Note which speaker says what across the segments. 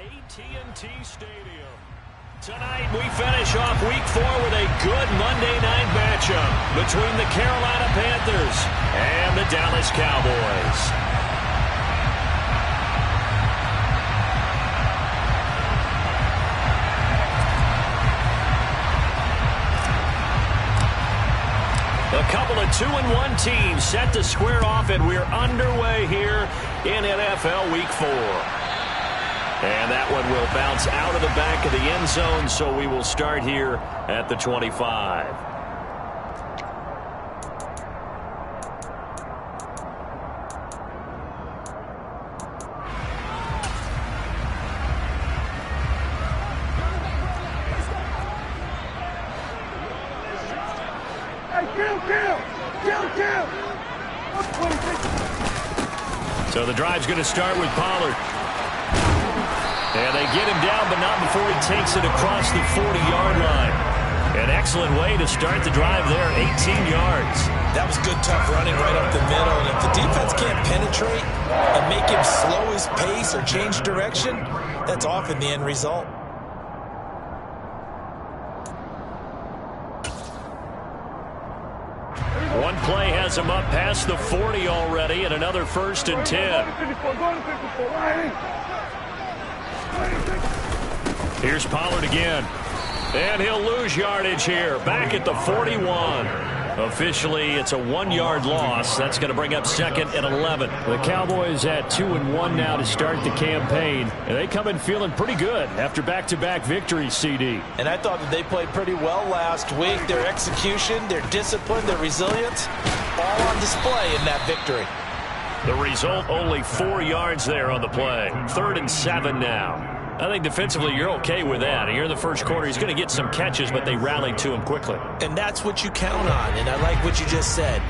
Speaker 1: AT&T Stadium. Tonight we finish off Week 4 with a good Monday night matchup between the Carolina Panthers and the Dallas Cowboys. A couple of 2-1 teams set to square off, and we're underway here in NFL Week 4. And that one will bounce out of the back of the end zone, so we will start here at the 25. So the drive's going to start with Pollard. And they get him down, but not before he takes it across the 40-yard line. An excellent way to start the drive there, 18 yards.
Speaker 2: That was good, tough running right up the middle. And if the defense can't penetrate and make him slow his pace or change direction, that's often the end result.
Speaker 1: One play has him up past the 40 already, and another 1st and 10. Here's Pollard again. And he'll lose yardage here. Back at the 41. Officially, it's a 1-yard loss. That's going to bring up 2nd and 11. The Cowboys at 2-1 now to start the campaign. And they come in feeling pretty good after back-to-back victories, CD.
Speaker 2: And I thought that they played pretty well last week. Their execution, their discipline, their resilience, all on display in that victory.
Speaker 1: The result, only 4 yards there on the play. 3rd and 7 now. I think defensively you're okay with that. Here in the first quarter, he's going to get some catches, but they rallied to him quickly.
Speaker 2: And that's what you count on, and I like what you just said.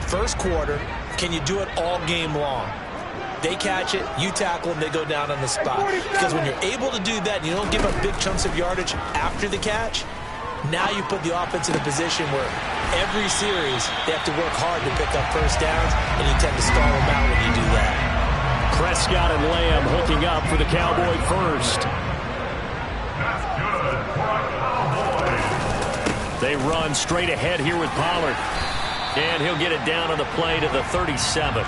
Speaker 2: First quarter, can you do it all game long? They catch it, you tackle them, they go down on the spot. Because when you're able to do that and you don't give up big chunks of yardage after the catch, now you put the offense in a position where every series they have to work hard to pick up first downs, and you tend to stall them out when you do that.
Speaker 1: Prescott and Lamb hooking up for the Cowboy first. They run straight ahead here with Pollard. And he'll get it down on the play to the 37.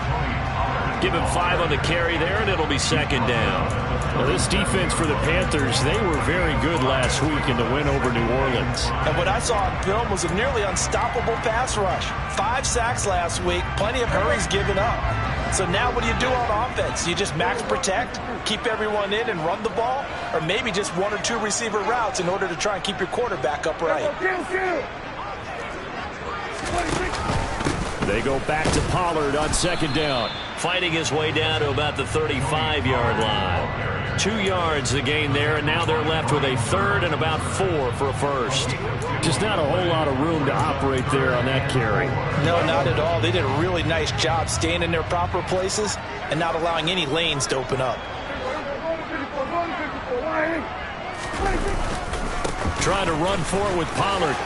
Speaker 1: Give him 5 on the carry there, and it'll be 2nd down. Well, this defense for the Panthers, they were very good last week in the win over New Orleans.
Speaker 2: And what I saw on film was a nearly unstoppable pass rush. 5 sacks last week, plenty of hurries given up. So now what do you do on offense? You just max protect, keep everyone in and run the ball, or maybe just 1 or 2 receiver routes in order to try and keep your quarterback upright.
Speaker 1: They go back to Pollard on 2nd down. Fighting his way down to about the 35-yard line. 2 yards the gain there, and now they're left with a 3rd and about 4 for a 1st. Just not a whole lot of room to operate there on that carry.
Speaker 2: No, not at all. They did a really nice job staying in their proper places and not allowing any lanes to open up.
Speaker 1: Trying to run for it with Pollard.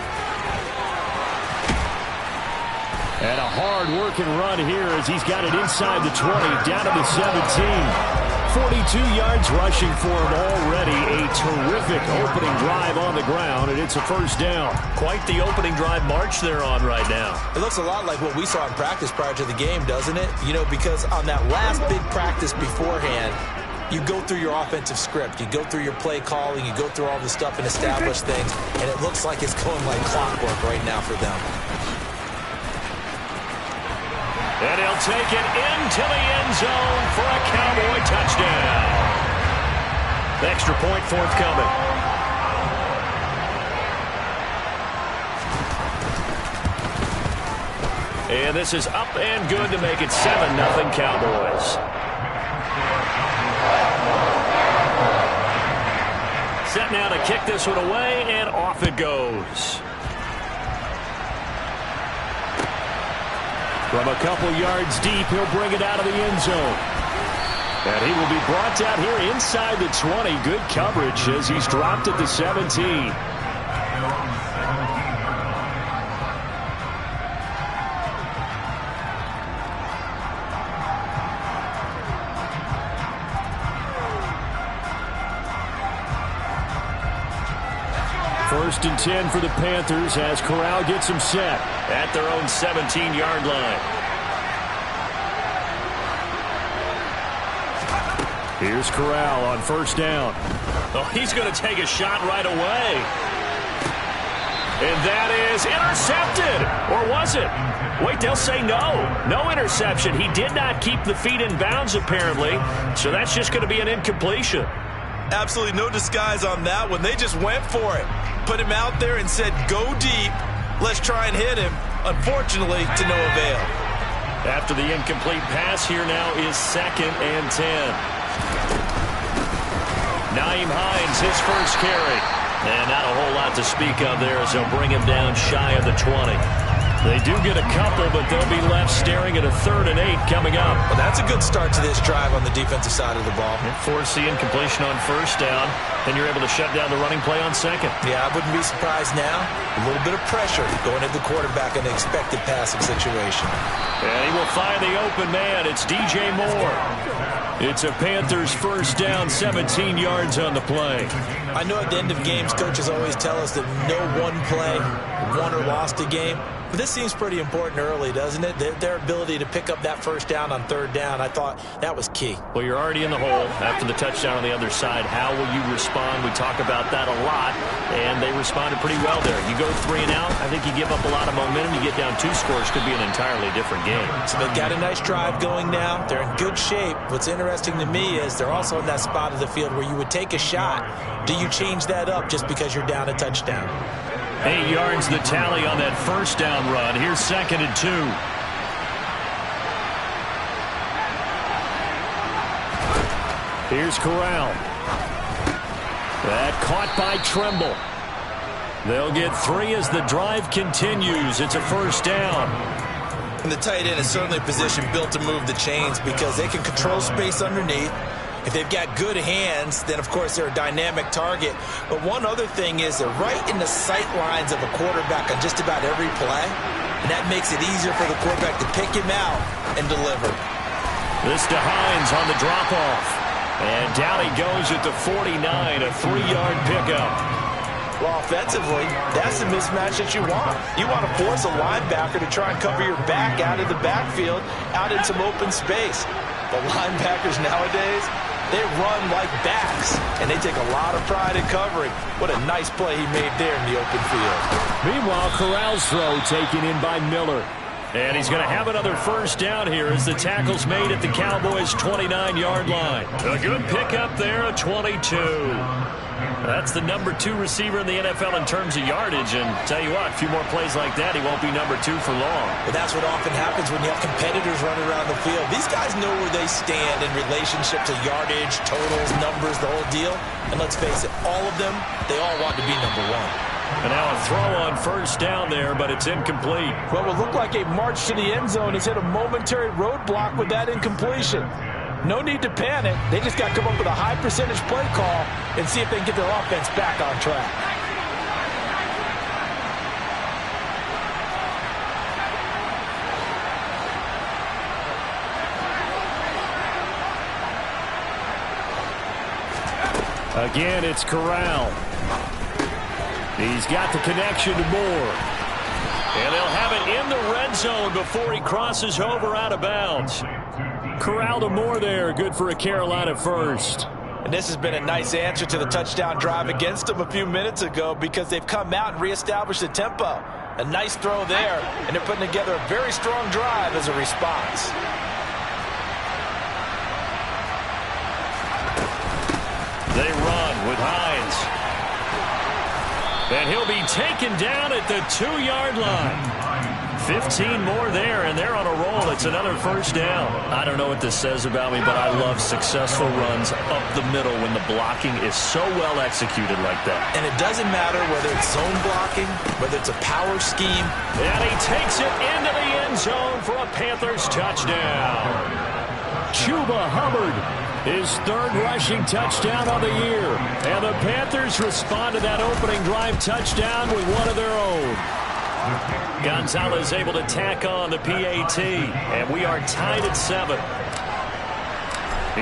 Speaker 1: And a hard-working run here as he's got it inside the 20, down to the 17. 42 yards rushing for him already. A terrific opening drive on the ground, and it's a 1st down. Quite the opening drive march they're on right now.
Speaker 2: It looks a lot like what we saw in practice prior to the game, doesn't it? You know, because on that last big practice beforehand, you go through your offensive script. You go through your play calling. You go through all the stuff and establish things, and it looks like it's going like clockwork right now for them.
Speaker 1: And he'll take it into the end zone for a Cowboy touchdown. The extra point forthcoming. And this is up and good to make it 7-0 Cowboys. Set now to kick this one away, and off it goes. From a couple yards deep, he'll bring it out of the end zone. And he will be brought down here inside the 20. Good coverage as he's dropped at the 17. First and 10 for the Panthers as Corral gets them set at their own 17-yard line. Here's Corral on first down. Oh, he's going to take a shot right away. And that is intercepted. Or was it? Wait, they'll say no. No interception. He did not keep the feet in bounds, apparently. So that's just going to be an incompletion.
Speaker 2: Absolutely no disguise on that one. They just went for it. Put him out there and said, go deep. Let's try and hit him. Unfortunately, to no avail.
Speaker 1: After the incomplete pass, here now is 2nd and 10. Nyheim Hines, his first carry. And not a whole lot to speak of there as they'll bring him down shy of the 20. They do get a couple, but they'll be left staring at a 3rd and 8 coming up.
Speaker 2: Well, that's a good start to this drive on the defensive side of the ball.
Speaker 1: Force the incompletion on first down, then you're able to shut down the running play on 2nd.
Speaker 2: Yeah, I wouldn't be surprised now. A little bit of pressure going at the quarterback in an expected passing situation.
Speaker 1: And he will find the open man. It's DJ Moore. It's a Panthers first down, 17 yards on the play.
Speaker 2: I know at the end of games, coaches always tell us that no one play won or lost a game. But this seems pretty important early, doesn't it? Their ability to pick up that first down on 3rd down, I thought that was key.
Speaker 1: Well, you're already in the hole after the touchdown on the other side. How will you respond? We talk about that a lot, and they responded pretty well there. You go 3 and out, I think you give up a lot of momentum. You get down 2 scores, could be an entirely different game.
Speaker 2: So they've got a nice drive going now. They're in good shape. What's interesting to me is they're also in that spot of the field where you would take a shot. Do you change that up just because you're down a touchdown?
Speaker 1: 8 yards the tally on that first down run. Here's 2nd and 2. Here's Corral. That caught by Tremble. They'll get 3 as the drive continues. It's a first down.
Speaker 2: And the tight end is certainly a position built to move the chains because they can control space underneath. If they've got good hands, then, of course, they're a dynamic target. But one other thing is they're right in the sight lines of a quarterback on just about every play, and that makes it easier for the quarterback to pick him out and deliver.
Speaker 1: This to Hines on the drop-off. And down he goes at the 49, a 3-yard pickup.
Speaker 2: Well, offensively, that's the mismatch that you want. You want to force a linebacker to try and cover your back out of the backfield, out in some open space. The linebackers nowadays, they run like backs, and they take a lot of pride in covering. What a nice play he made there in the open field.
Speaker 1: Meanwhile, Corral's throw taken in by Miller. And he's going to have another first down here as the tackle's made at the Cowboys' 29-yard line. A good pickup there, a 22. That's the number 2 receiver in the NFL in terms of yardage. And tell you what, a few more plays like that, he won't be number 2 for long.
Speaker 2: But that's what often happens when you have competitors running around the field. These guys know where they stand in relationship to yardage, totals, numbers, the whole deal. And let's face it, all of them, they all want to be number 1.
Speaker 1: And now a throw on first down there, but it's incomplete.
Speaker 3: What would look like a march to the end zone has hit a momentary roadblock with that incompletion. No need to panic. They just got to come up with a high percentage play call and see if they can get their offense back on track.
Speaker 1: Again, it's Corral. He's got the connection to Moore. And they'll have it in the red zone before he crosses over out of bounds. Corral to Moore there, good for a Carolina first.
Speaker 2: And this has been a nice answer to the touchdown drive against them a few minutes ago because they've come out and reestablished the tempo. A nice throw there, and they're putting together a very strong drive as a response.
Speaker 1: They run with Hines. And he'll be taken down at the 2-yard line. 15 more there, and they're on a roll. It's another first down. I don't know what this says about me, but I love successful runs up the middle when the blocking is so well executed like that.
Speaker 2: And it doesn't matter whether it's zone blocking, whether it's a power scheme.
Speaker 1: And he takes it into the end zone for a Panthers touchdown. Chuba Hubbard, his 3rd rushing touchdown of the year. And the Panthers respond to that opening drive touchdown with one of their own. Gonzalez able to tack on the PAT, and we are tied at 7.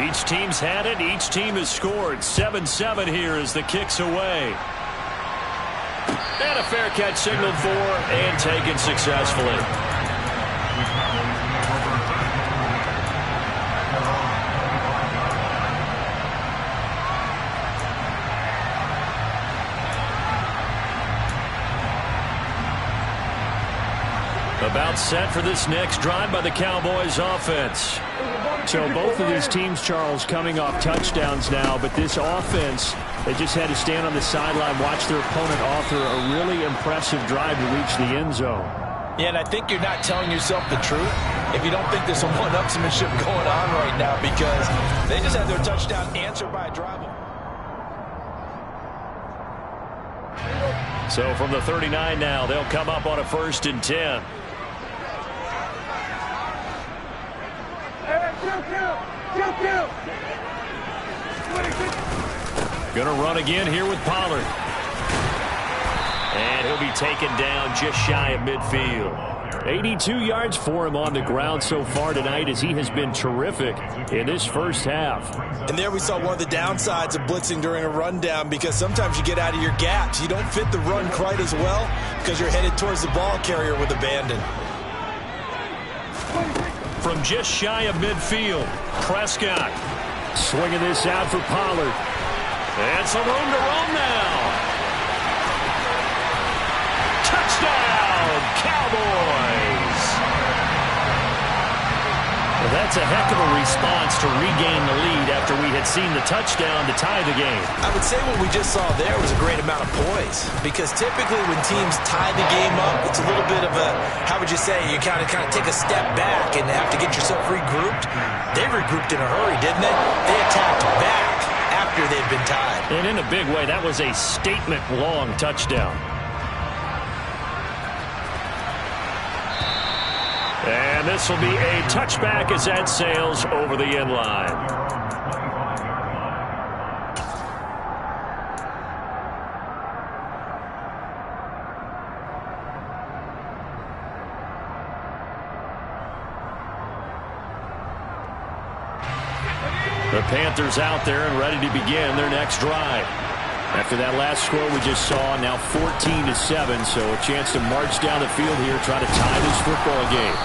Speaker 1: Each team's had it. Each team has scored. 7-7 here as the kick's away. And a fair catch signaled for and taken successfully. About set for this next drive by the Cowboys offense.
Speaker 4: So both of these teams, Charles, coming off touchdowns now, but this offense, they just had to stand on the sideline, watch their opponent author a really impressive drive to reach the end zone.
Speaker 3: Yeah, and I think you're not telling yourself the truth if you don't think there's some one-upsmanship going on right now, because they just had their touchdown answered by a drive.
Speaker 1: So from the 39 now, they'll come up on a 1st and 10. Gonna run again here with Pollard. And he'll be taken down just shy of midfield.
Speaker 4: 82 yards for him on the ground so far tonight, as he has been terrific in this first half.
Speaker 2: And there we saw one of the downsides of blitzing during a rundown, because sometimes you get out of your gaps. You don't fit the run quite as well because you're headed towards the ball carrier with abandon.
Speaker 1: From just shy of midfield, Prescott.
Speaker 4: Swinging this out for Pollard.
Speaker 1: And some room to roam now. Touchdown, Cowboys! Well, that's a heck of a response to regain the lead after we had seen the touchdown to tie the game.
Speaker 2: I would say what we just saw there was a great amount of poise, because typically when teams tie the game up, it's a little bit of a, how would you say, you kind of take a step back and have to get yourself regrouped. They regrouped in a hurry, didn't they? They attacked back after they've been tied.
Speaker 1: And in a big way, that was a statement-long touchdown. And this will be a touchback as that sails over the end line. The Panthers out there and ready to begin their next drive. After that last score we just saw, now 14-7, so a chance to march down the field here, try to tie this football game.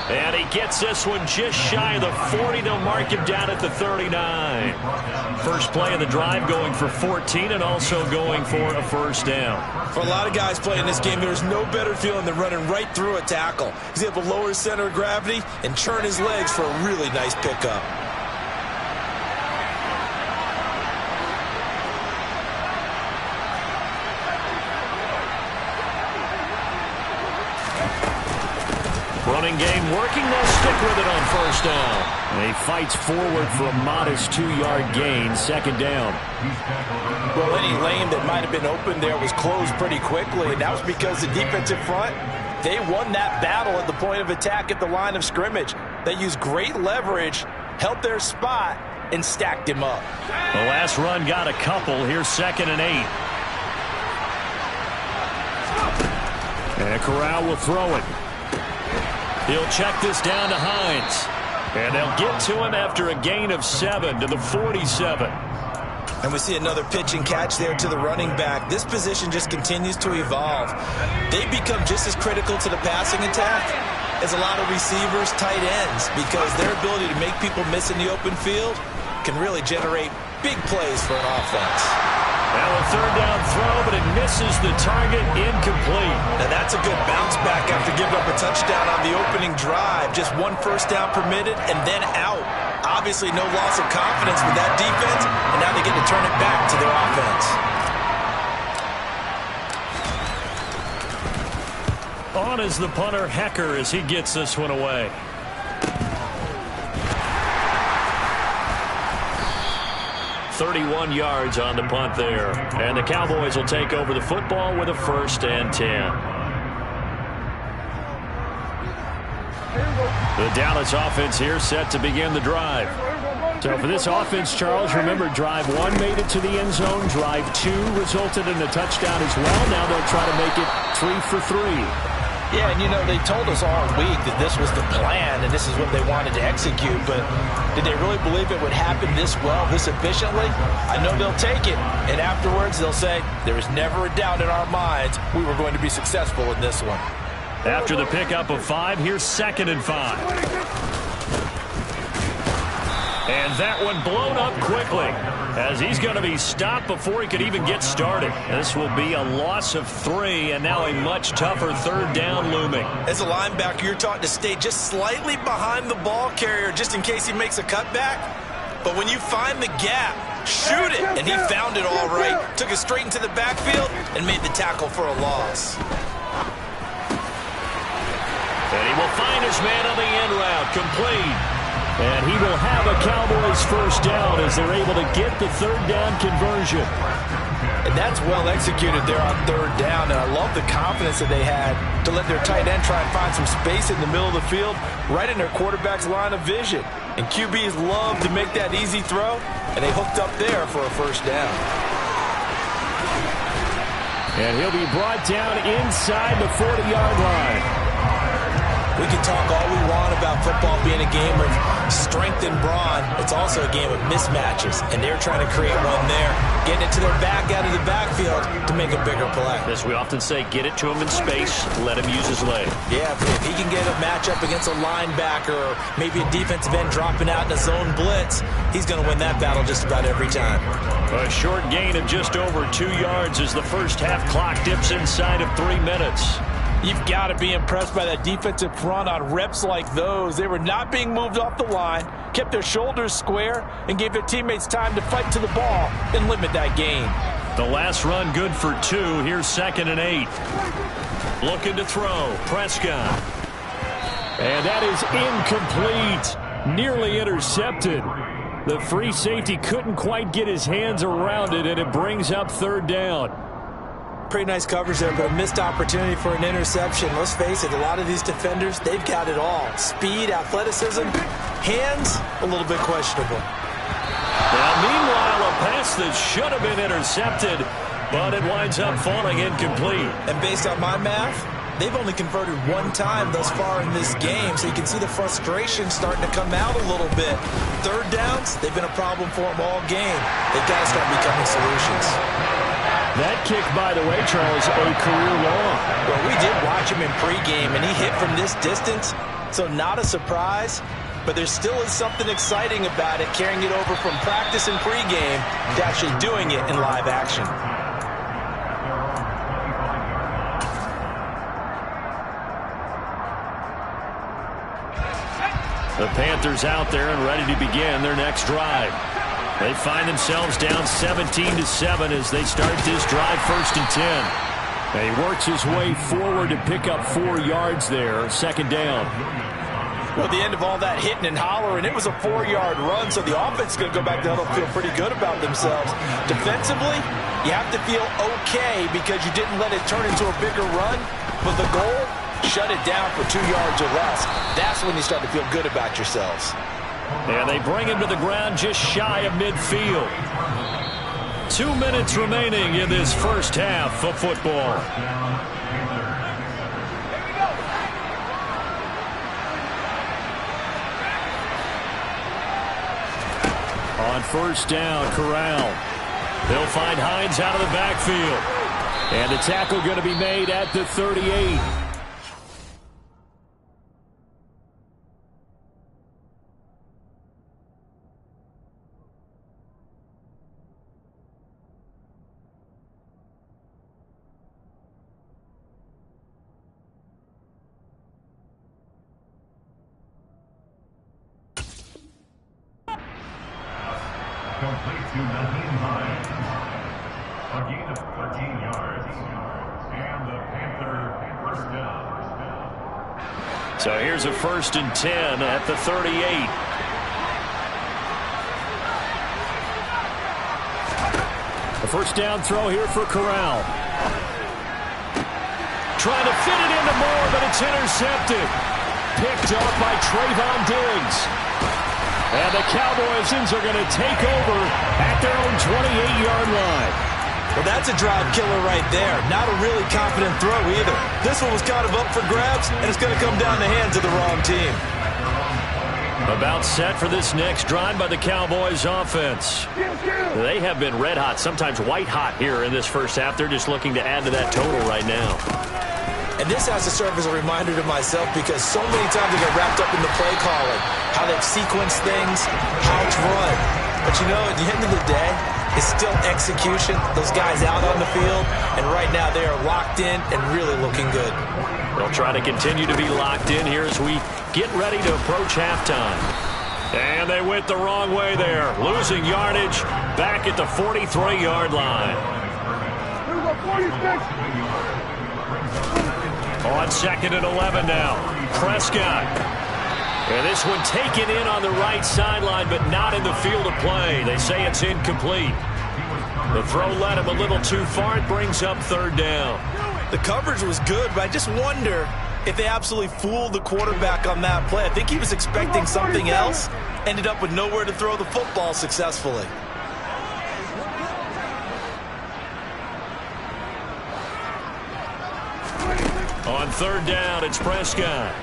Speaker 1: And he gets this one just shy of the 40. They'll mark him down at the 39. First play of the drive, going for 14 and also going for a first down.
Speaker 2: For a lot of guys playing this game, there's no better feeling than running right through a tackle. He's able to lower his center of gravity and turn his legs for a really nice pickup.
Speaker 1: Running game working. They'll stick with it on first down. And he fights forward for a modest 2-yard gain, second down.
Speaker 3: Well, any lane that might have been open there was closed pretty quickly, and that was because the defensive front, they won that battle at the point of attack at the line of scrimmage. They used great leverage, held their spot, and stacked him up.
Speaker 1: The last run got a couple. Here's 2nd and 8. And Corral will throw it. He'll check this down to Hines. And they'll get to him after a gain of 7 to the 47.
Speaker 2: And we see another pitch and catch there to the running back. This position just continues to evolve. They become just as critical to the passing attack as a lot of receivers, tight ends, because their ability to make people miss in the open field can really generate big plays for an offense.
Speaker 1: Now a third down throw, but it misses the target, incomplete.
Speaker 2: Now that's a good bounce back after giving up a touchdown on the opening drive. Just one first down permitted and then out. Obviously no loss of confidence with that defense, and now they get to turn it back to their offense.
Speaker 1: On is the punter, Hecker, as he gets this one away. 31 yards on the punt there. And the Cowboys will take over the football with a 1st and 10. The Dallas offense here set to begin the drive.
Speaker 4: So for this offense, Charles, remember drive 1 made it to the end zone. Drive 2 resulted in a touchdown as well. Now they'll try to make it 3 for 3.
Speaker 3: Yeah, and you know, they told us all week that this was the plan and this is what they wanted to execute, but did they really believe it would happen this well, this efficiently? I know they'll take it, and afterwards they'll say, there was never a doubt in our minds we were going to be successful in this one.
Speaker 1: After the pickup of 5, here's 2nd and 5. And that one blown up quickly as he's going to be stopped before he could even get started. This will be a loss of 3, and now a much tougher 3rd down looming.
Speaker 2: As a linebacker, you're taught to stay just slightly behind the ball carrier just in case he makes a cutback. But when you find the gap, shoot it. And he found it all right. Took it straight into the backfield and made the tackle for a loss.
Speaker 1: And he will find his man on the end route, complete. And he will have a Cowboys first down as they're able to get the 3rd down conversion.
Speaker 3: And that's well executed there on 3rd down. And I love the confidence that they had to let their tight end try and find some space in the middle of the field, right in their quarterback's line of vision. And QBs love to make that easy throw, and they hooked up there for a first down.
Speaker 4: And he'll be brought down inside the 40-yard line.
Speaker 2: We can talk all we want about football being a game of strength and brawn. It's also a game of mismatches, and they're trying to create one there, getting it to their back out of the backfield to make a bigger play.
Speaker 1: As we often say, get it to him in space, let him use his leg.
Speaker 2: Yeah, if he can get a matchup against a linebacker or maybe a defensive end dropping out in a zone blitz, he's going to win that battle just about every time.
Speaker 1: A short gain of just over 2 yards as the first half clock dips inside of 3 minutes.
Speaker 3: You've got to be impressed by that defensive front on reps like those. They were not being moved off the line, kept their shoulders square, and gave their teammates time to fight to the ball and limit that gain.
Speaker 1: The last run good for 2. Here's 2nd and 8. Looking to throw. Prescott.
Speaker 4: And that is incomplete. Nearly intercepted. The free safety couldn't quite get his hands around it, and it brings up 3rd down.
Speaker 2: Pretty nice coverage there, but a missed opportunity for an interception. Let's face it, a lot of these defenders, they've got it all. Speed, athleticism, hands, a little bit questionable.
Speaker 1: Now, meanwhile, a pass that should have been intercepted, but it winds up falling incomplete.
Speaker 2: And based on my math, they've only converted 1 time thus far in this game, so you can see the frustration starting to come out a little bit. 3rd downs, they've been a problem for them all game. They've got to start becoming solutions.
Speaker 4: That kick, by the way, Charles, a career long.
Speaker 2: Well, we did watch him in pregame, and he hit from this distance, so not a surprise. But there still is something exciting about it, carrying it over from practice and pregame to actually doing it in live action.
Speaker 1: The Panthers out there and ready to begin their next drive. They find themselves down 17-7 as they start this drive 1st and 10. And he works his way forward to pick up 4 yards there, 2nd down.
Speaker 3: Well, at the end of all that hitting and hollering, it was a 4-yard run, so the offense is going to go back down and feel pretty good about themselves. Defensively, you have to feel okay because you didn't let it turn into a bigger run, but the goal, shut it down for 2 yards or less. That's when you start to feel good about yourselves.
Speaker 1: And they bring him to the ground just shy of midfield. 2 minutes remaining in this first half of football. On 1st down, Corral. They'll find Hines out of the backfield. And the tackle going to be made at the 38.
Speaker 5: Complete to Naheem Hines. A gain of 13 yards. And the Panther first down.
Speaker 1: So here's a 1st and 10 at the 38.
Speaker 4: A 1st down throw here for Corral. Trying to fit it into Moore, but it's intercepted. Picked off by Trayvon Diggs. And the Cowboys are going to take over at their own 28-yard line.
Speaker 2: Well, that's a drive killer right there. Not a really confident throw either. This one was kind of up for grabs, and it's going to come down the hands of the wrong team.
Speaker 1: About set for this next drive by the Cowboys offense. They have been red hot, sometimes white hot here in this first half. They're just looking to add to that total right now.
Speaker 2: And this has to serve as a reminder to myself because so many times I get wrapped up in the play calling, how they've sequenced things, how it's run. But you know, at the end of the day, it's still execution. Those guys out on the field, and right now they are locked in and really looking good.
Speaker 1: They'll try to continue to be locked in here as we get ready to approach halftime. And they went the wrong way there, losing yardage back at the 43-yard line. On 2nd and 11 now, Prescott. And this one taken in on the right sideline, but not in the field of play. They say it's incomplete. The throw led him a little too far. It brings up 3rd down.
Speaker 2: The coverage was good, but I just wonder if they absolutely fooled the quarterback on that play. I think he was expecting something else, ended up with nowhere to throw the football successfully.
Speaker 1: On 3rd down, it's Prescott.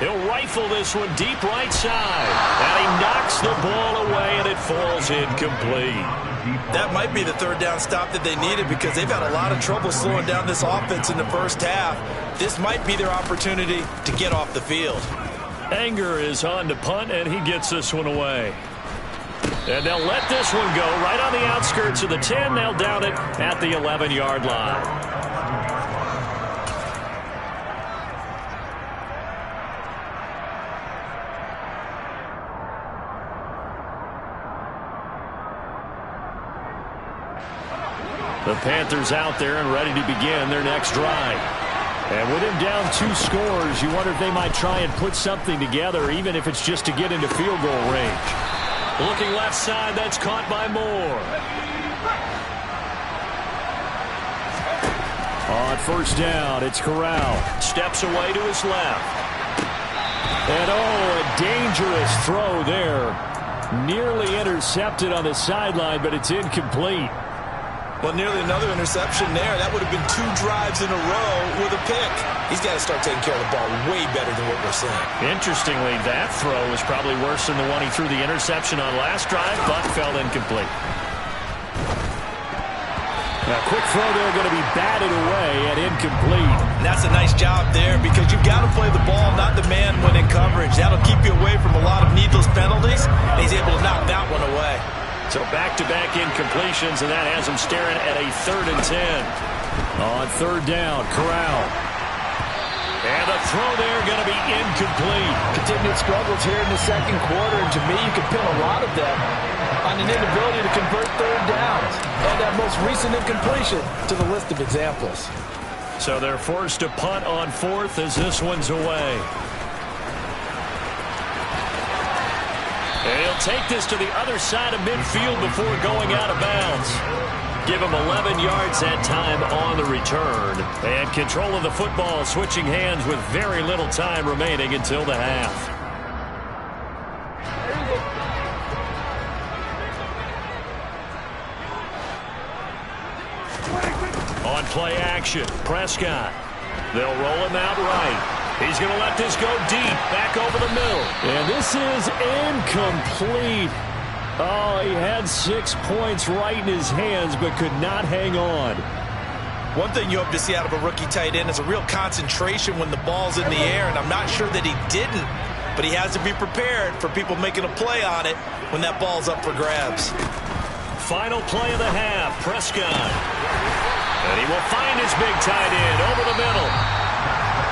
Speaker 1: He'll rifle this one deep right side. And he knocks the ball away, and it falls incomplete.
Speaker 2: That might be the 3rd down stop that they needed because they've had a lot of trouble slowing down this offense in the first half. This might be their opportunity to get off the field.
Speaker 1: Anger is on to punt, and he gets this one away. And they'll let this one go right on the outskirts of the 10. They'll down it at the 11-yard line. The Panthers out there and ready to begin their next drive. And with him down 2 scores, you wonder if they might try and put something together, even if it's just to get into field goal range. Looking left side, that's caught by Moore. On 1st down, it's Corral. Steps away to his left. And a dangerous throw there. Nearly intercepted on the sideline, but it's incomplete.
Speaker 2: Well, nearly another interception there. That would have been 2 drives in a row with a pick. He's got to start taking care of the ball way better than what we're seeing.
Speaker 1: Interestingly, that throw was probably worse than the one he threw the interception on last drive, but fell incomplete. Now, quick throw there, going to be batted away and incomplete.
Speaker 2: And that's a nice job there because you've got to play the ball, not the man when in coverage. That'll keep you away from a lot of needless penalties, and he's able to knock that one away.
Speaker 1: So back-to-back incompletions, and that has him staring at a 3rd and 10. On 3rd down, Corral. And the throw there going to be incomplete.
Speaker 2: Continued struggles here in the 2nd quarter, and to me, you can pin a lot of them on an inability to convert 3rd downs. And that most recent incompletion to the list of examples.
Speaker 1: So they're forced to punt on 4th as this one's away. And he'll take this to the other side of midfield before going out of bounds. Give him 11 yards that time on the return. And control of the football switching hands with very little time remaining until the half. On play action, Prescott. They'll roll him out right. He's going to let this go deep, back over the middle.
Speaker 4: And this is incomplete. Oh, he had 6 points right in his hands, but could not hang on.
Speaker 2: One thing you hope to see out of a rookie tight end is a real concentration when the ball's in the air, and I'm not sure that he didn't, but he has to be prepared for people making a play on it when that ball's up for grabs.
Speaker 1: Final play of the half, Prescott. And he will find his big tight end over the middle.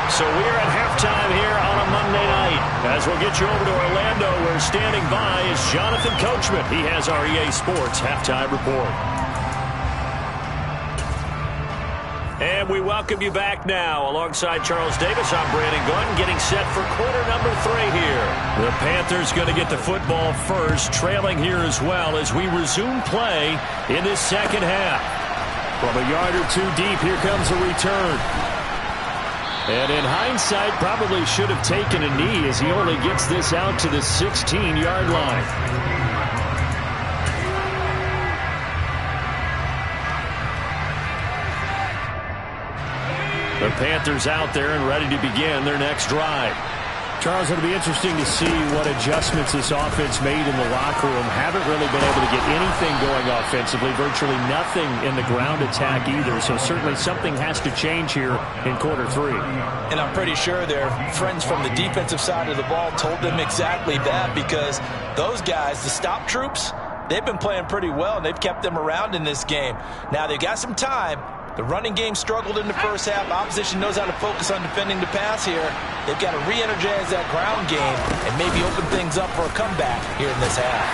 Speaker 1: So we're at halftime here on a Monday night. As we'll get you over to Orlando, where standing by is Jonathan Coachman. He has our EA Sports Halftime Report. And we welcome you back now. Alongside Charles Davis, I'm Brandon Gunn, getting set for quarter number 3 here. The Panthers going to get the football first, trailing here as well as we resume play in this 2nd half. From a yard or 2 deep, here comes a return. And in hindsight, probably should have taken a knee as he only gets this out to the 16-yard line. The Panthers out there and ready to begin their next drive.
Speaker 4: Charles, it'll be interesting to see what adjustments this offense made in the locker room. Haven't really been able to get anything going offensively. Virtually nothing in the ground attack either. So certainly something has to change here in quarter 3.
Speaker 2: And I'm pretty sure their friends from the defensive side of the ball told them exactly that, because those guys, the stop troops, they've been playing pretty well, and they've kept them around in this game. Now, they've got some time. The running game struggled in the first half. Opposition knows how to focus on defending the pass here. They've got to re-energize that ground game and maybe open things up for a comeback here in this half.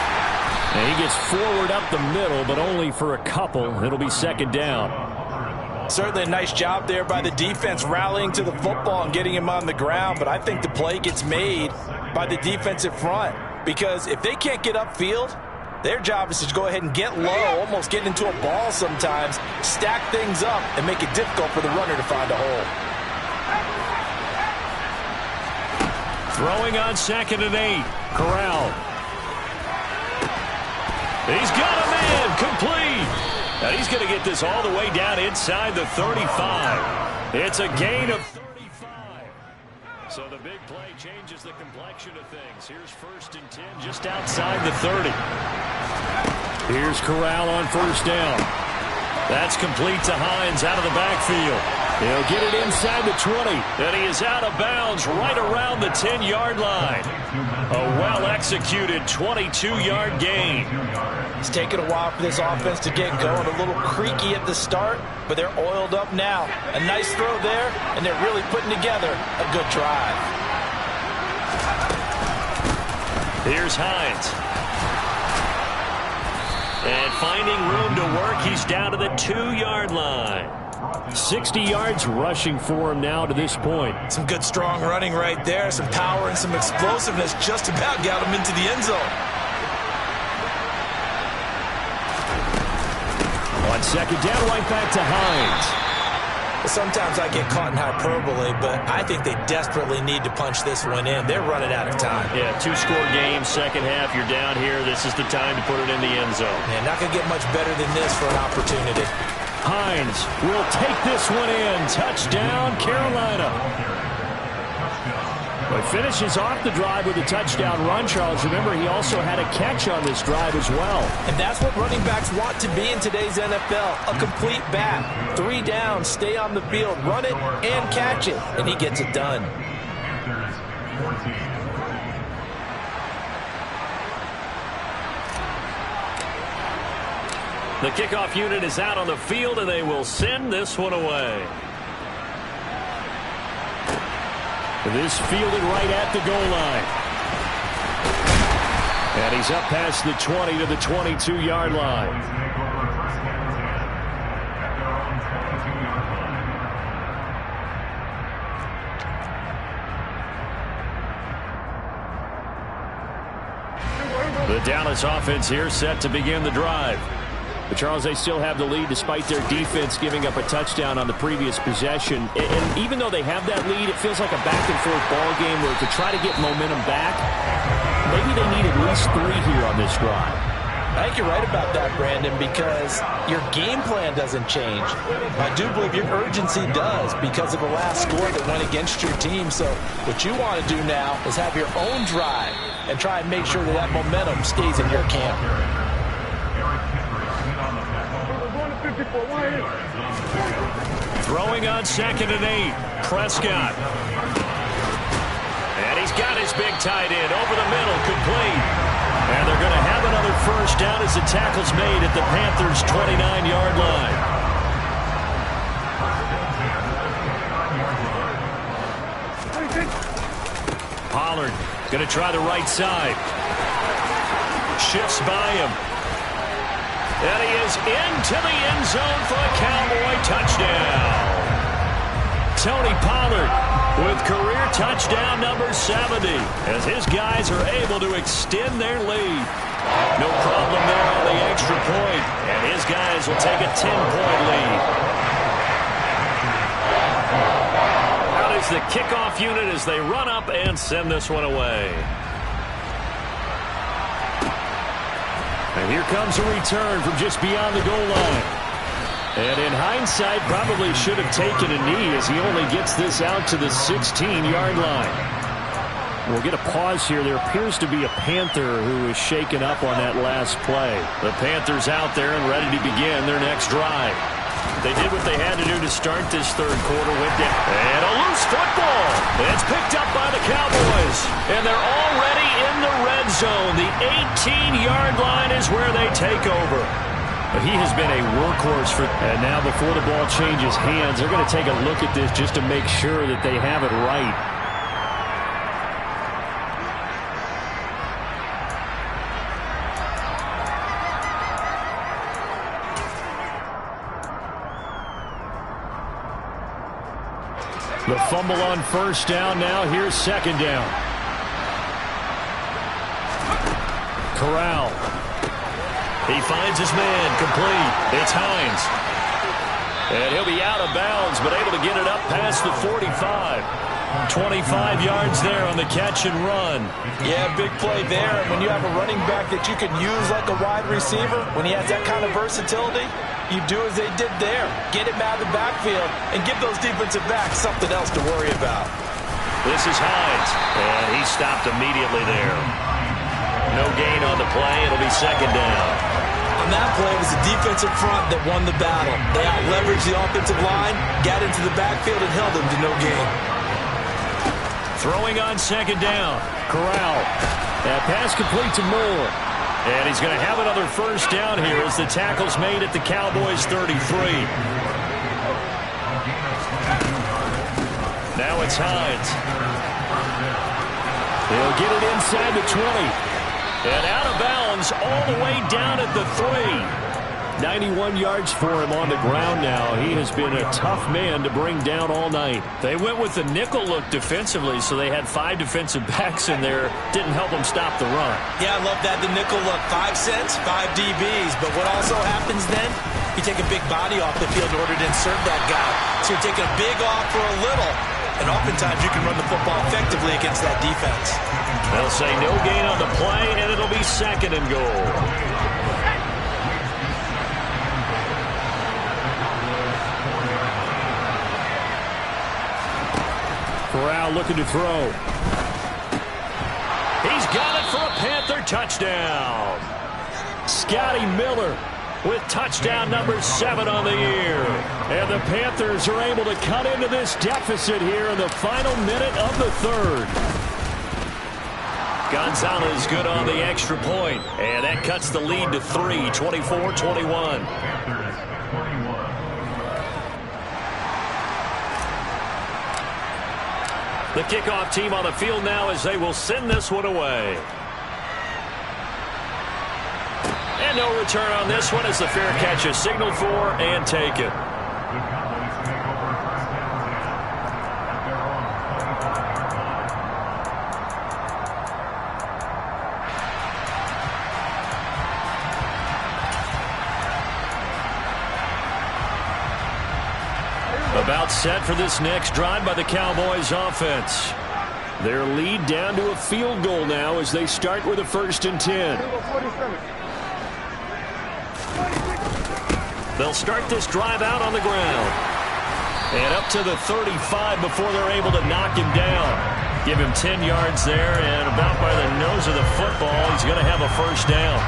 Speaker 1: And he gets forward up the middle, but only for a couple. It'll be second down.
Speaker 2: Certainly a nice job there by the defense rallying to the football and getting him on the ground, but I think the play gets made by the defensive front, because if they can't get upfield, their job is to go ahead and get low, almost get into a ball sometimes, stack things up, and make it difficult for the runner to find a hole.
Speaker 1: Throwing on 2nd and 8. Corral. He's got a man. Complete. And he's going to get this all the way down inside the 35. It's a gain of 35. So the big play changes the complexion of things. Here's 1st and 10 just outside the 30. Here's Corral on 1st down. That's complete to Hines out of the backfield. He'll get it inside the 20. And he is out of bounds right around the 10-yard line. A well-executed 22-yard gain.
Speaker 2: It's taken a while for this offense to get going. A little creaky at the start, but they're oiled up now. A nice throw there, and they're really putting together a good drive.
Speaker 1: Here's Hines. And finding room to work, he's down to the 2-yard line. 60 yards rushing for him now to this point.
Speaker 2: Some good strong running right there. Some power and some explosiveness just about got him into the end zone.
Speaker 1: On 2nd down, right back to Hines.
Speaker 2: Sometimes I get caught in hyperbole, but I think they desperately need to punch this one in. They're running out of time.
Speaker 1: Yeah, 2-score game, second half, you're down here. This is the time to put it in the end zone.
Speaker 2: Yeah, not going to get much better than this for an opportunity.
Speaker 1: Hines will take this one in. Touchdown, Carolina.
Speaker 4: But finishes off the drive with a touchdown run, Charles. Remember, he also had a catch on this drive as well.
Speaker 2: And that's what running backs want to be in today's NFL. A complete back. 3 down, stay on the field, run it, and catch it. And he gets it done.
Speaker 1: The kickoff unit is out on the field, and they will send this one away. This fielded right at the goal line. And he's up past the 20 to the 22-yard line. The Dallas offense here set to begin the drive. But Charles, they still have the lead despite their defense giving up a touchdown on the previous possession. And even though they have that lead, it feels like a back-and-forth ball game where to try to get momentum back, maybe they need at least 3 here on this drive.
Speaker 2: I think you're right about that, Brandon, because your game plan doesn't change. I do believe your urgency does because of the last score that went against your team. So what you want to do now is have your own drive and try and make sure that that momentum stays in your camp.
Speaker 1: Throwing on 2nd and 8. Prescott. And he's got his big tight end over the middle, complete. And they're going to have another first down as the tackle's made at the Panthers' 29-yard line. Pollard going to try the right side. Shifts by him. And he is into the end zone for a Cowboy touchdown. Tony Pollard with career touchdown number 70 as his guys are able to extend their lead. No problem there on the extra point, and his guys will take a 10-point lead. Out is the kickoff unit as they run up and send this one away. And here comes a return from just beyond the goal line.
Speaker 4: And in hindsight, probably should have taken a knee as he only gets this out to the 16-yard line. We'll get a pause here. There appears to be a Panther who is shaken up on that last play.
Speaker 1: The Panthers out there and ready to begin their next drive. They did what they had to do to start this third quarter. Went down. And a loose football. It's picked up by the Cowboys. And they're already in the red zone. The 18-yard line is where they take over.
Speaker 4: He has been a workhorse for. And now before the ball changes hands, they're going to take a look at this just to make sure that they have it right. The fumble on first down. Now here's second down. Corral.
Speaker 1: He finds his man complete. It's Hines. And he'll be out of bounds, but able to get it up past the 45. 25 yards there on the catch and run.
Speaker 3: Yeah, big play there. And when you have a running back that you can use like a wide receiver, when he has that kind of versatility, you do as they did there. Get him out of the backfield and give those defensive backs something else to worry about.
Speaker 1: This is Hines. And he stopped immediately there. No gain on the play. It'll be second down.
Speaker 2: On that play, it was the defensive front that won the battle. They out-leveraged the offensive line, got into the backfield, and held them to no gain.
Speaker 1: Throwing on second down.
Speaker 4: Corral. That pass complete to Moore.
Speaker 1: And he's going to have another first down here as the tackle's made at the Cowboys' 33. Now it's Hines.
Speaker 4: They'll get it inside the 20.
Speaker 1: And out of bounds all the way down at the 3.
Speaker 4: 91 yards for him on the ground now. He has been a tough man to bring down all night.
Speaker 1: They went with the nickel look defensively, so they had 5 defensive backs in there. Didn't help them stop the run.
Speaker 2: Yeah, I love that, the nickel look. 5 cents, 5 DBs. But what also happens then, you take a big body off the field in order to insert that guy. So you're taking a big off for a little. And oftentimes you can run the football effectively against that defense.
Speaker 1: They'll say no gain on the play, and it'll be second and goal.
Speaker 4: Corral looking to throw.
Speaker 1: He's got it for a Panther touchdown.
Speaker 4: Scotty Miller with touchdown number 7 on the year. And the Panthers are able to cut into this deficit here in the final minute of the third.
Speaker 1: Gonzalez good on the extra point. And that cuts the lead to 3, 24-21. The kickoff team on the field now as they will send this one away. And no return on this one as the fair catch is signaled for and taken. About set for this next drive by the Cowboys offense.
Speaker 4: Their lead down to a field goal now as they start with a 1st and 10.
Speaker 1: They'll start this drive out on the ground. And up to the 35 before they're able to knock him down. Give him 10 yards there, and about by the nose of the football, he's going to have a first down.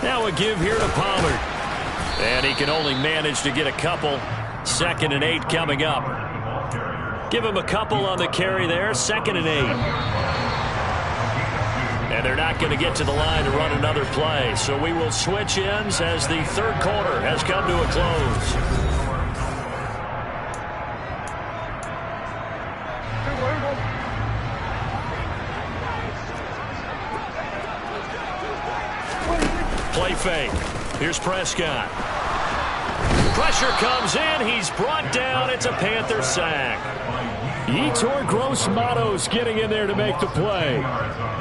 Speaker 1: Now a give here to Pollard. And he can only manage to get a couple. 2nd and 8 coming up. Give him a couple on the carry there. 2nd and 8. And they're not going to get to the line to run another play. So we will switch ends as the third quarter has come to a close. Play fake. Here's Prescott. Pressure comes in. He's brought down. It's a Panther sack.
Speaker 4: Yetur Gross-Matos getting in there to make the play.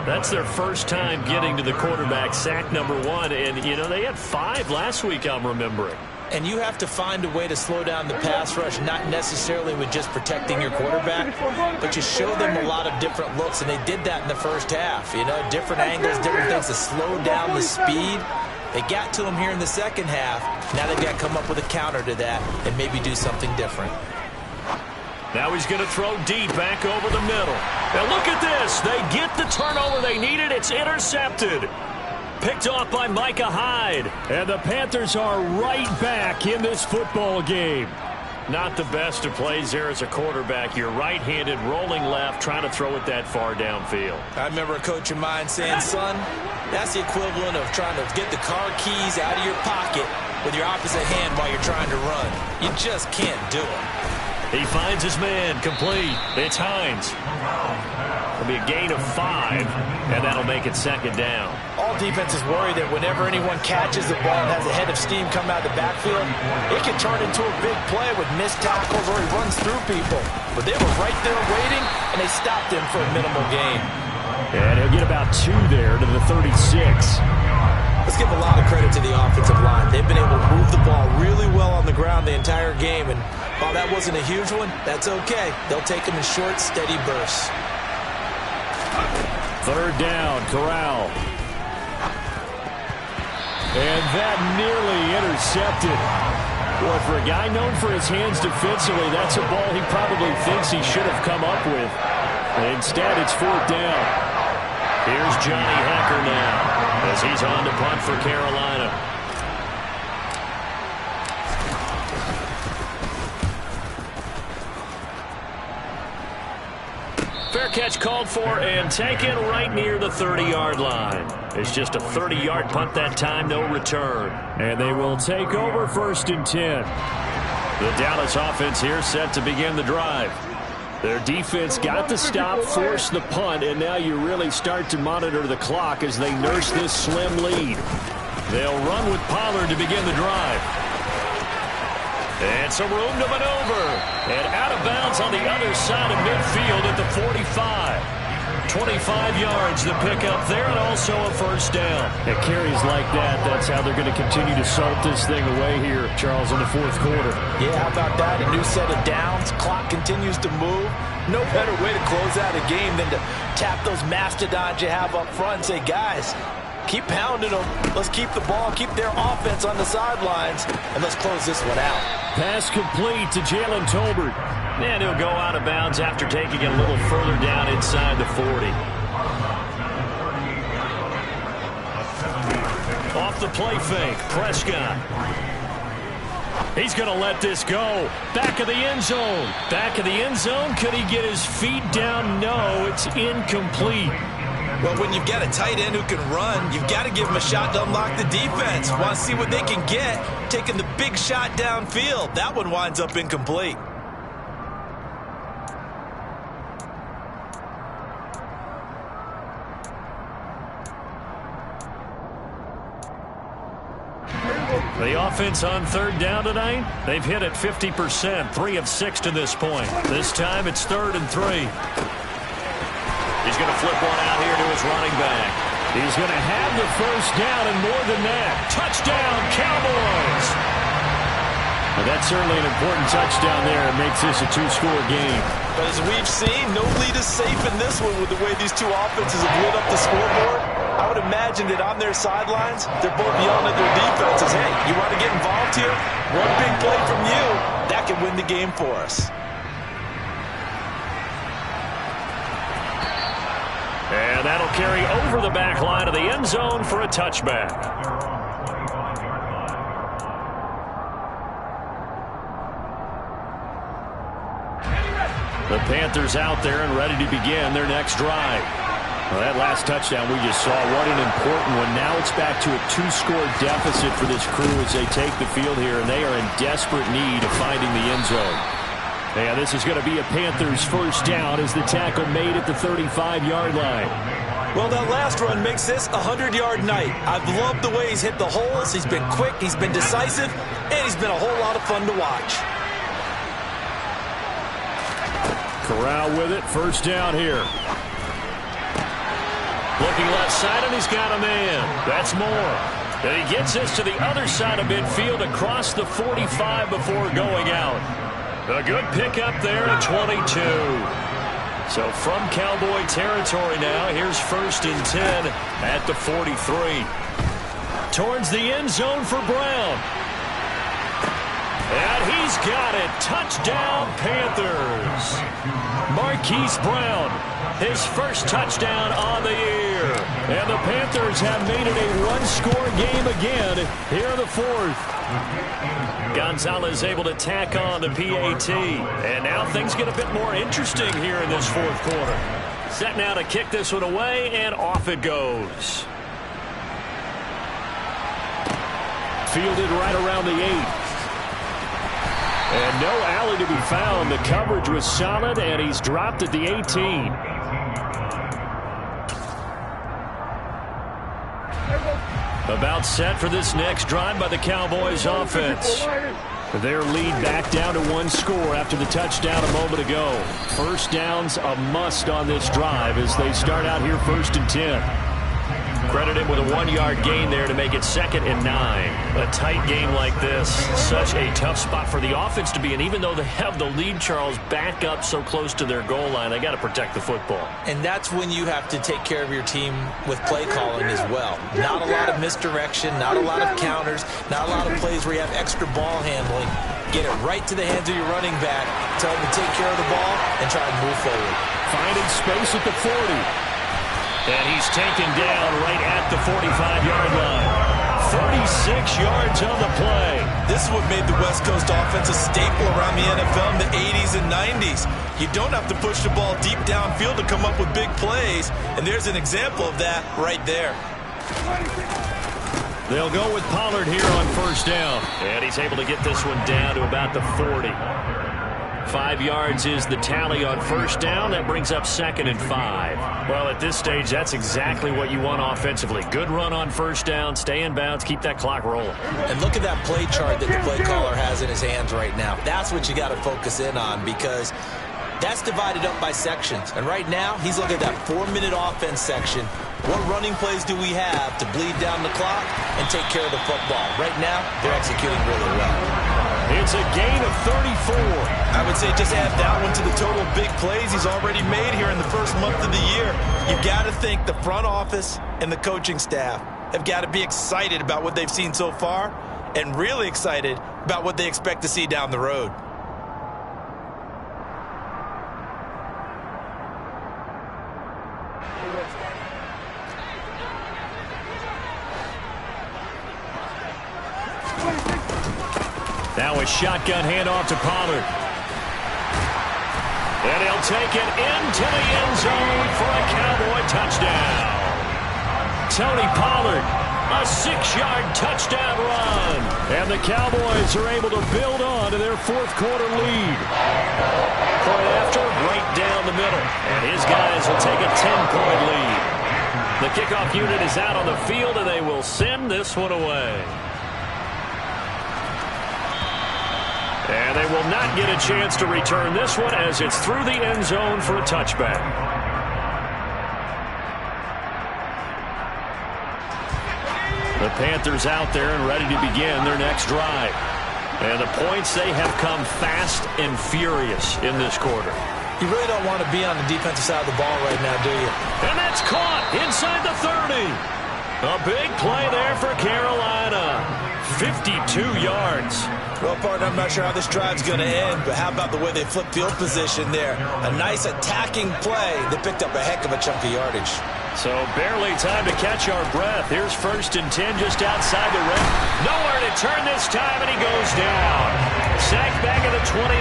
Speaker 1: That's their first time getting to the quarterback, sack number 1. And, you know, they had 5 last week, I'm remembering.
Speaker 2: And you have to find a way to slow down the pass rush, not necessarily with just protecting your quarterback, but you show them a lot of different looks, and they did that in the first half. You know, different angles, different things to slow down the speed. They got to him here in the second half. Now they've got to come up with a counter to that and maybe do something different.
Speaker 1: Now he's going to throw deep back over the middle. And look at this. They get the turnover they needed. It's intercepted. Picked off by Micah Hyde.
Speaker 4: And the Panthers are right back in this football game.
Speaker 1: Not the best of plays there as a quarterback. You're right-handed, rolling left, trying to throw it that far downfield.
Speaker 2: I remember a coach of mine saying, son, that's the equivalent of trying to get the car keys out of your pocket with your opposite hand while you're trying to run. You just can't do it.
Speaker 1: He finds his man, complete. It's Hines. It'll be a gain of 5, and that'll make it second down.
Speaker 3: All defenses worry that whenever anyone catches the ball and has a head of steam come out of the backfield, it can turn into a big play with missed tackles or he runs through people. But they were right there waiting, and they stopped him for a minimal gain.
Speaker 4: And he'll get about 2 there to the 36.
Speaker 2: Let's give a lot of credit to the offensive line. They've been able to move the ball really well on the ground the entire game, and while that wasn't a huge one, that's okay. They'll take them in short, steady bursts.
Speaker 4: Third down, Corral. And that nearly intercepted. Boy, for a guy known for his hands defensively, that's a ball he probably thinks he should have come up with. Instead, it's fourth down.
Speaker 1: Here's Johnny Hecker now as he's on to punt for Carolina. Fair catch called for and taken right near the 30-yard line. It's just a 30-yard punt that time, no return.
Speaker 4: And they will take over 1st and 10.
Speaker 1: The Dallas offense here set to begin the drive.
Speaker 4: Their defense got the stop, forced the punt, and now you really start to monitor the clock as they nurse this slim lead.
Speaker 1: They'll run with Pollard to begin the drive. And some room to maneuver. And out of bounds on the other side of midfield at the 45. 25 yards the pickup there, and also a first down.
Speaker 4: At carries like that, that's how they're going to continue to salt this thing away here, Charles, in the fourth quarter.
Speaker 3: Yeah, how about that? A new set of downs. Clock continues to move. No better way to close out a game than to tap those mastodons you have up front and say, guys, keep pounding them. Let's keep the ball, keep their offense on the sidelines, and let's close this one out.
Speaker 4: Pass complete to Jalen Tolbert.
Speaker 1: And he'll go out of bounds after taking it a little further down inside the 40. Off the play fake, Prescott. He's going to let this go. Back of the end zone. Back of the end zone. Could he get his feet down? No, it's incomplete.
Speaker 2: Well, when you've got a tight end who can run, you've got to give him a shot to unlock the defense. Want to see what they can get, taking the big shot downfield. That one winds up incomplete.
Speaker 1: The offense on third down tonight, they've hit it 50%, 3 of 6 to this point. This time it's 3rd and 3. He's going to flip one out here to his running back.
Speaker 4: He's going to have the first down and more than that.
Speaker 1: Touchdown, Cowboys!
Speaker 4: Well, that's certainly an important touchdown there. It makes this a 2-score game.
Speaker 2: But as we've seen, no lead is safe in this one with the way these two offenses have lit up the scoreboard. I would imagine that on their sidelines, they're both yelling at their defenses, hey, you want to get involved here? One big play from you, that can win the game for us.
Speaker 1: And that'll carry over the back line of the end zone for a touchback. The Panthers out there and ready to begin their next drive. Well, that last touchdown we just saw, what an important one. Now it's back to a 2-score deficit for this crew as they take the field here, and they are in desperate need of finding the end zone.
Speaker 4: Yeah, this is going to be a Panthers first down as the tackle made at the 35-yard line.
Speaker 2: Well, that last run makes this a 100-yard night. I've loved the way he's hit the holes. He's been quick, he's been decisive, and he's been a whole lot of fun to watch.
Speaker 4: Corral with it, first down here.
Speaker 1: Looking left side, and he's got a man. That's Moore. And he gets us to the other side of midfield across the 45 before going out. A good pickup there at 22. So from Cowboy territory now, here's 1st and 10 at the 43. Towards the end zone for Brown. And he's got it. Touchdown, Panthers. Marquise Brown, his first touchdown on the year. And the Panthers have made it a one-score game again here in the 4th. Gonzalez able to tack on the PAT. And now things get a bit more interesting here in this 4th quarter. Set now to kick this one away, and off it goes. Fielded right around the 8. And no alley to be found. The coverage was solid, and he's dropped at the 18. About set for this next drive by the Cowboys offense. Their lead back down to 1 score after the touchdown a moment ago. First down's a must on this drive as they start out here 1st and 10. Credit him with a 1-yard gain there to make it 2nd and 9. A tight game like this, such a tough spot for the offense to be in. Even though they have the lead, Charles, back up so close to their goal line, they got to protect the football.
Speaker 2: And that's when you have to take care of your team with play calling as well. Not a lot of misdirection, not a lot of counters, not a lot of plays where you have extra ball handling. Get it right to the hands of your running back, tell him to take care of the ball, and try to move forward.
Speaker 1: Finding space at the 40. And he's taken down right at the 45-yard line. 36 yards on the play.
Speaker 3: This is what made the West Coast offense a staple around the NFL in the 80s and 90s. You don't have to push the ball deep downfield to come up with big plays, and there's an example of that right there.
Speaker 1: They'll go with Pollard here on 1st down. And he's able to get this one down to about the 40. 5 yards is the tally on 1st down. That brings up 2nd and 5. Well, at this stage, that's exactly what you want offensively. Good run on 1st down, stay in bounds, keep that clock rolling.
Speaker 2: And look at that play chart that the play caller has in his hands right now. That's what you got to focus in on, because that's divided up by sections. And right now, he's looking at that 4-minute offense section. What running plays do we have to bleed down the clock and take care of the football? Right now, they're executing really well.
Speaker 1: It's a gain of 34.
Speaker 3: I would say just add that one to the total of big plays he's already made here in the first month of the year. You've got to think the front office and the coaching staff have got to be excited about what they've seen so far and really excited about what they expect to see down the road.
Speaker 1: Now a shotgun handoff to Pollard. And he'll take it into the end zone for a Cowboy touchdown. Tony Pollard, a 6-yard touchdown run. And the Cowboys are able to build on to their 4th quarter lead. Point after, right down the middle. And his guys will take a 10-point lead. The kickoff unit is out on the field, and they will send this one away. And they will not get a chance to return this one as it's through the end zone for a touchback. The Panthers out there and ready to begin their next drive. And the points, they have come fast and furious in this quarter.
Speaker 2: You really don't want to be on the defensive side of the ball right now, do you?
Speaker 1: And that's caught inside the 30. A big play there for Carolina. 52 yards.
Speaker 3: Well, partner, I'm not sure how this drive's going to end, but how about the way they flipped field position there? A nice attacking play. They picked up a heck of a chunk of yardage.
Speaker 1: So barely time to catch our breath. Here's 1st and 10 just outside the rim. Nowhere to turn this time, and he goes down. Sacked back at the 29.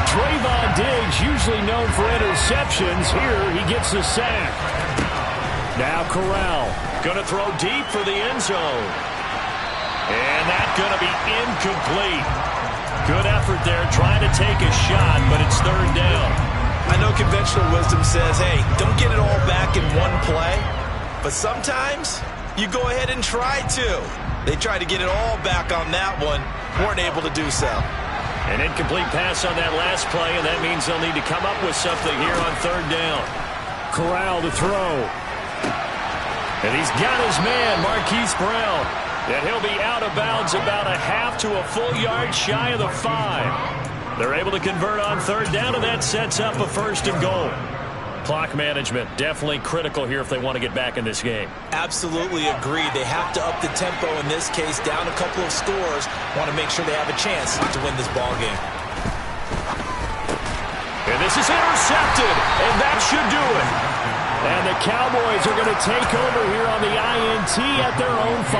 Speaker 4: Trayvon Diggs, usually known for interceptions. Here he gets the sack.
Speaker 1: Now Corral going to throw deep for the end zone. And that's going to be incomplete. Good effort there trying to take a shot, but it's 3rd down.
Speaker 3: I know conventional wisdom says, hey, don't get it all back in one play. But sometimes you go ahead and try to. They tried to get it all back on that one. Weren't able to do so.
Speaker 1: An incomplete pass on that last play, and that means they'll need to come up with something here on 3rd down.
Speaker 4: Corral to throw.
Speaker 1: And he's got his man, Marquise Brown. And he'll be out of bounds about a half to a full yard shy of the 5. They're able to convert on third down, and that sets up a first and goal. Clock management definitely critical here if they want to get back in this game.
Speaker 2: Absolutely agreed. They have to up the tempo in this case, down a couple of scores. Want to make sure they have a chance to win this ball game.
Speaker 1: And this is intercepted, and that should do it.
Speaker 4: And the Cowboys are going to take over here on the INT at their own 5.